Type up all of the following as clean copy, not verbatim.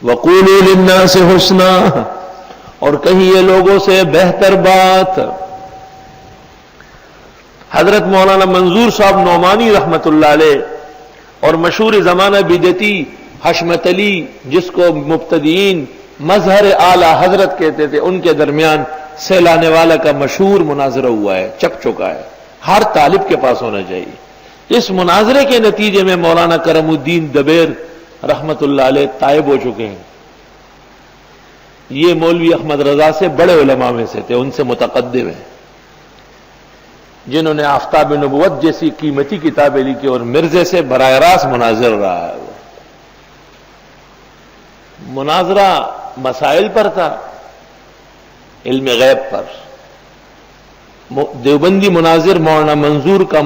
وَقُولُوا لِلنَّاسِ حُسْنًا، اور کہیے لوگوں سے بہتر بات۔ حضرت مولانا منظور صاحب نعمانی رحمت اللہ علیہ اور مشہور زمانہ بدعتی حشمت علی، جس کو مبتدئین مظہر اعلی حضرت کہتے تھے، ان کے درمیان سیلانے والا کا مشہور مناظرہ ہوا ہے، چک چکا ہے، ہر طالب کے پاس ہونا چاہیے۔ اس مناظرے کے نتیجے میں مولانا کرم الدین دبیر رحمت اللہ علیہ طائب ہو چکے ہیں۔ یہ مولوی احمد رضا سے بڑے علماء میں سے تھے، ان سے متقدم ہیں، جنہوں نے آفتاب نبوت جیسی قیمتی کتابیں لکھی اور مرزے سے براہ راست مناظر رہا ہے۔ مناظرہ مسائل پر تھا، علم غیب پر۔ دیوبندی مناظر مولانا منظور کا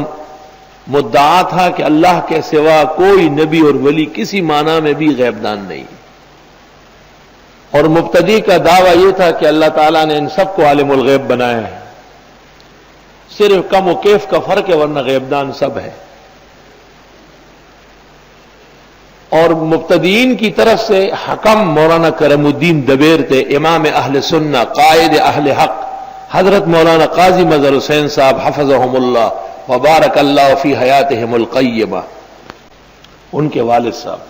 مدعا تھا کہ اللہ کے سوا کوئی نبی اور ولی کسی معنی میں بھی غیب دان نہیں، اور مبتدی کا دعویٰ یہ تھا کہ اللہ تعالیٰ نے ان سب کو عالم الغیب بنایا ہے، صرف کم و کیف کا فرق ہے، ورنہ غیب دان سب ہے۔ اور مبتدئین کی طرف سے حکم مولانا کرم الدین دبیر تھے، امام اہل سنہ، قائد اہل حق، حضرت مولانا قاضی مظہر حسین صاحب حفظہم اللہ وبارک اللہ فی حیاتہم القیمہ، ان کے والد صاحب۔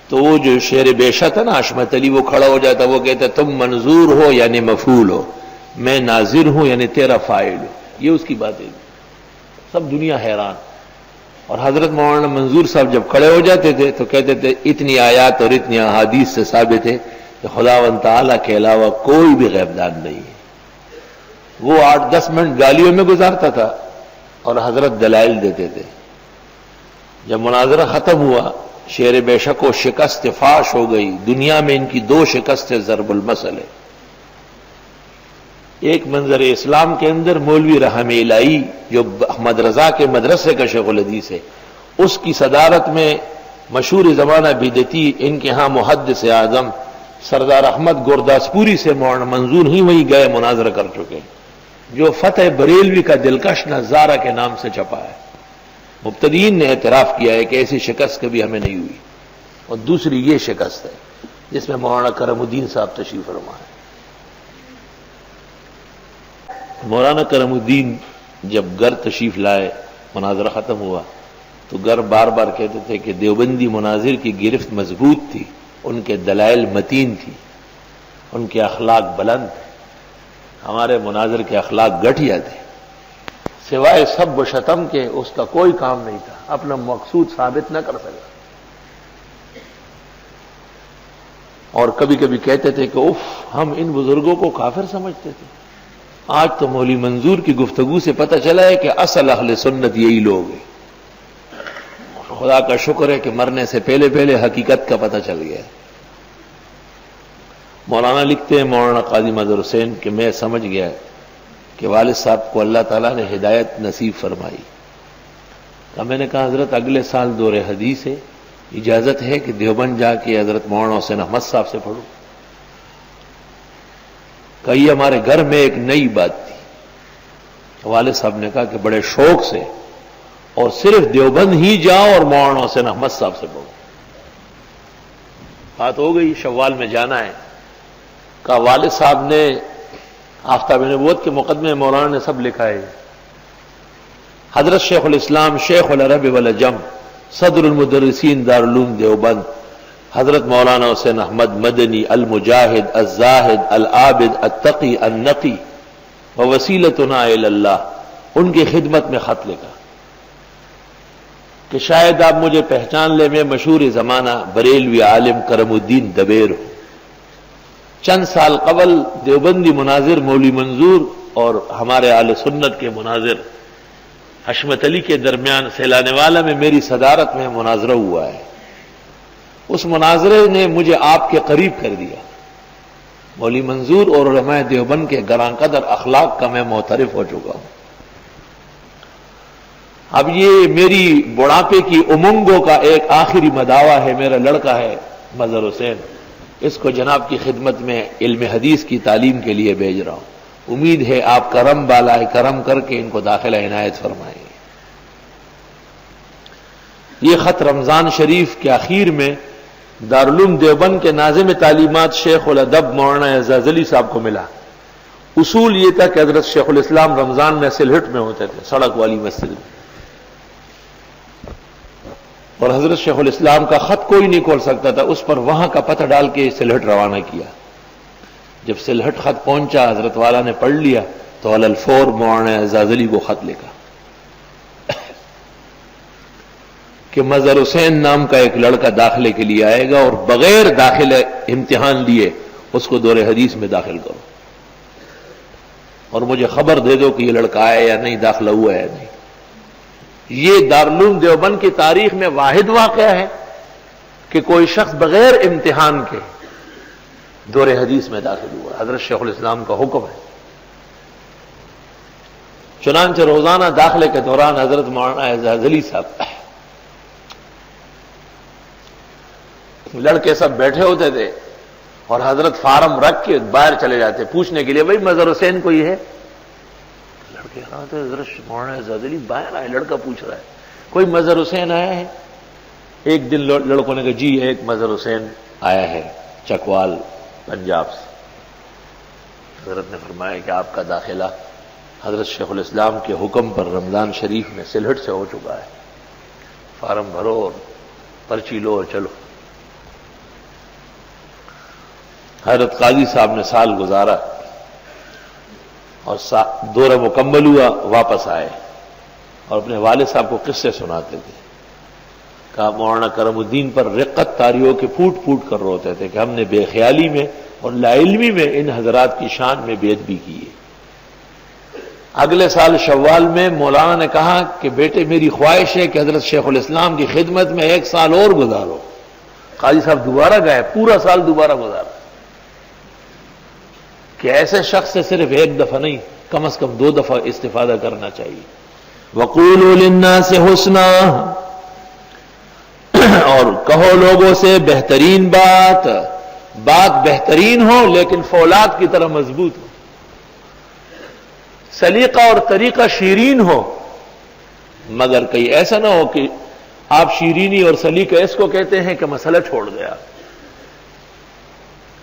تو وہ جو شعر بیشہ تھا نا حشمت علی، وہ کھڑا ہو جاتا، وہ کہتا تم منظور ہو یعنی مفعول ہو، میں ناظر ہوں یعنی تیرا فاعل ہو، یہ اس کی بات ہے۔ سب دنیا حیران۔ اور حضرت مولانا منظور صاحب جب کھڑے ہو جاتے تھے تو کہتے تھے اتنی آیات اور اتنی احادیث سے ثابت ہے کہ خداوند تعالیٰ کے علاوہ کوئی بھی غیب دان نہیں ہے۔ وہ 8-10 منٹ گالیوں میں گزارتا تھا اور حضرت دلائل دیتے تھے۔ جب مناظرہ ختم ہوا، شعر بیشہ کو شکست فاش ہو گئی۔ دنیا میں ان کی 2 شکستیں ضرب المثل ہے۔ ایک منظر اسلام کے اندر مولوی رحم الہی جو احمد رضا کے مدرسے کا شیخ الحدیث ہے، اس کی صدارت میں مشہور زمانہ بدعتی ان کے ہاں محدث اعظم سردار احمد گورداسپوری سے مولانا منظور ہی وہیں گئے مناظرہ کر چکے، جو فتح بریلوی کا دلکش نظارہ کے نام سے چھپا ہے۔ مبتدئین نے اعتراف کیا ہے کہ ایسی شکست کبھی ہمیں نہیں ہوئی۔ اور دوسری یہ شکست ہے جس میں مولانا کرم الدین صاحب تشریف فرما ہے۔ مولانا کرم الدین جب گھر تشریف لائے، مناظرہ ختم ہوا تو گھر بار بار کہتے تھے کہ دیوبندی مناظر کی گرفت مضبوط تھی، ان کے دلائل متین تھی، ان کے اخلاق بلند تھے، ہمارے مناظر کے اخلاق گٹھیا تھے، سوائے سب و شتم کے اس کا کوئی کام نہیں تھا، اپنا مقصود ثابت نہ کر سکا۔ اور کبھی کبھی کہتے تھے کہ اف، ہم ان بزرگوں کو کافر سمجھتے تھے، آج تو مولوی منظور کی گفتگو سے پتہ چلا ہے کہ اصل اہل سنت یہی لوگ ہیں۔ خدا کا شکر ہے کہ مرنے سے پہلے پہلے حقیقت کا پتہ چل گیا۔ مولانا لکھتے ہیں مولانا قاضی مظہر حسین کہ میں سمجھ گیا کہ والد صاحب کو اللہ تعالیٰ نے ہدایت نصیب فرمائی۔ میں نے کہا حضرت اگلے سال دور حدیث ہے، اجازت ہے کہ دیوبند جا کے حضرت مولانا حسین احمد صاحب سے پڑھوں؟ کہ یہ ہمارے گھر میں ایک نئی بات تھی۔ والد صاحب نے کہا کہ بڑے شوق سے، اور صرف دیوبند ہی جاؤ اور مولانا حسین احمد صاحب سے پڑھو۔ بات ہو گئی، شوال میں جانا ہے۔ کہا والد صاحب نے آفتاب نبوت کے مقدمے مولانا نے سب لکھا ہے۔ حضرت شیخ الاسلام شیخ العرب والعجم صدر المدرسین دارالعلوم دیوبند حضرت مولانا حسین احمد مدنی المجاہد الزاہد العابد التقی النقی ووسیلتنا الی اللہ، ان کی خدمت میں خط لکھا کہ شاید آپ مجھے پہچان لیں، میں مشہور زمانہ بریلوی عالم کرم الدین دبیر ہوں۔ چند سال قبل دیوبندی مناظر مولوی منظور اور ہمارے اہل سنت کے مناظر حشمت علی کے درمیان سیلانے والا میں میری صدارت میں مناظرہ ہوا ہے۔ اس مناظرے نے مجھے آپ کے قریب کر دیا۔ مولوی منظور اور علماء دیوبند کے گراں قدر اخلاق کا میں معترف ہو چکا ہوں۔ اب یہ میری بڑھاپے کی امنگوں کا ایک آخری مداوع ہے، میرا لڑکا ہے مظہر حسین، اس کو جناب کی خدمت میں علم حدیث کی تعلیم کے لیے بھیج رہا ہوں، امید ہے آپ کرم بالائے کرم کر کے ان کو داخلہ عنایت فرمائیں گے۔ یہ خط رمضان شریف کے آخر میں دارالعلوم دیوبند کے ناظم تعلیمات شیخ الادب مولانا اعزاز علی صاحب کو ملا. اصول یہ تھا کہ حضرت شیخ الاسلام رمضان میں سلہٹ میں ہوتے تھے، سڑک والی مسجد میں، اور حضرت شیخ الاسلام کا خط کوئی نہیں کھول سکتا تھا، اس پر وہاں کا پتہ ڈال کے سلہٹ روانہ کیا. جب سلہٹ خط پہنچا، حضرت والا نے پڑھ لیا تو علی الفور مولانا اعزاز علی کو خط لکھا کہ مظہر حسین نام کا ایک لڑکا داخلے کے لیے آئے گا اور بغیر داخلے امتحان لیے اس کو دور حدیث میں داخل کرو، اور مجھے خبر دے دو کہ یہ لڑکا آیا یا نہیں، داخلہ ہوا ہے یا نہیں. یہ دارالعلوم دیوبند کی تاریخ میں واحد واقعہ ہے کہ کوئی شخص بغیر امتحان کے دور حدیث میں داخل ہوا. حضرت شیخ الاسلام کا حکم ہے. چنانچہ روزانہ داخلے کے دوران حضرت مولانا اعزاز علی صاحب لڑکے سب بیٹھے ہوتے تھے اور حضرت فارم رکھ کے باہر چلے جاتے پوچھنے کے لیے، بھائی مظہر حسین کوئی ہے؟ لڑکے کہاں تھے؟ حضرت مولانا اعزاز علی باہر آئے، لڑکا پوچھ رہا ہے کوئی مظہر حسین آیا ہے؟ ایک دن لڑکوں نے کہا جی ایک مظہر حسین آیا ہے چکوال پنجاب سے. حضرت نے فرمایا کہ آپ کا داخلہ حضرت شیخ الاسلام کے حکم پر رمضان شریف میں سلہٹ سے ہو چکا ہے، فارم بھرو اور پرچی لو اور چلو. حضرت قاضی صاحب نے سال گزارا اور دورہ مکمل ہوا، واپس آئے اور اپنے والد صاحب کو قصے سناتے تھے. کہا مولانا کرم الدین پر رقت طاری ہو کے پھوٹ پھوٹ کر روتے تھے کہ ہم نے بے خیالی میں اور لا علمی میں ان حضرات کی شان میں بے ادبی کی ہے. اگلے سال شوال میں مولانا نے کہا کہ بیٹے میری خواہش ہے کہ حضرت شیخ الاسلام کی خدمت میں 1 سال اور گزارو. قاضی صاحب دوبارہ گئے، پورا سال دوبارہ گزارا کہ ایسے شخص سے صرف 1 دفعہ نہیں، کم از کم 2 دفعہ استفادہ کرنا چاہیے. وَقُولُوا لِلنَّاسِ حُسْنًا، اور کہو لوگوں سے بہترین بات بہترین ہو لیکن فولاد کی طرح مضبوط ہو، سلیقہ اور طریقہ شیرین ہو، مگر کہیں ایسا نہ ہو کہ آپ شیرینی اور سلیقہ اس کو کہتے ہیں کہ مسئلہ چھوڑ دیا.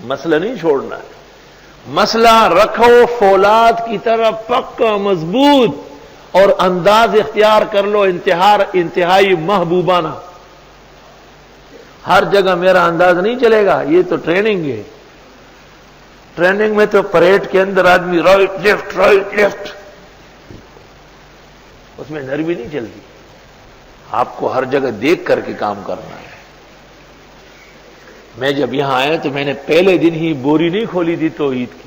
مسئلہ نہیں چھوڑنا ہے، مسئلہ رکھو فولاد کی طرح پکا مضبوط، اور انداز اختیار کر لو انتہائی محبوبانہ. ہر جگہ میرا انداز نہیں چلے گا، یہ تو ٹریننگ ہے. ٹریننگ میں تو پریڈ کے اندر آدمی رائٹ لیفٹ، اس میں نرمی نہیں چلتی. آپ کو ہر جگہ دیکھ کر کے کام کرنا ہے. میں جب یہاں آیا تو میں نے پہلے دن ہی بوری نہیں کھولی تھی توحید کی.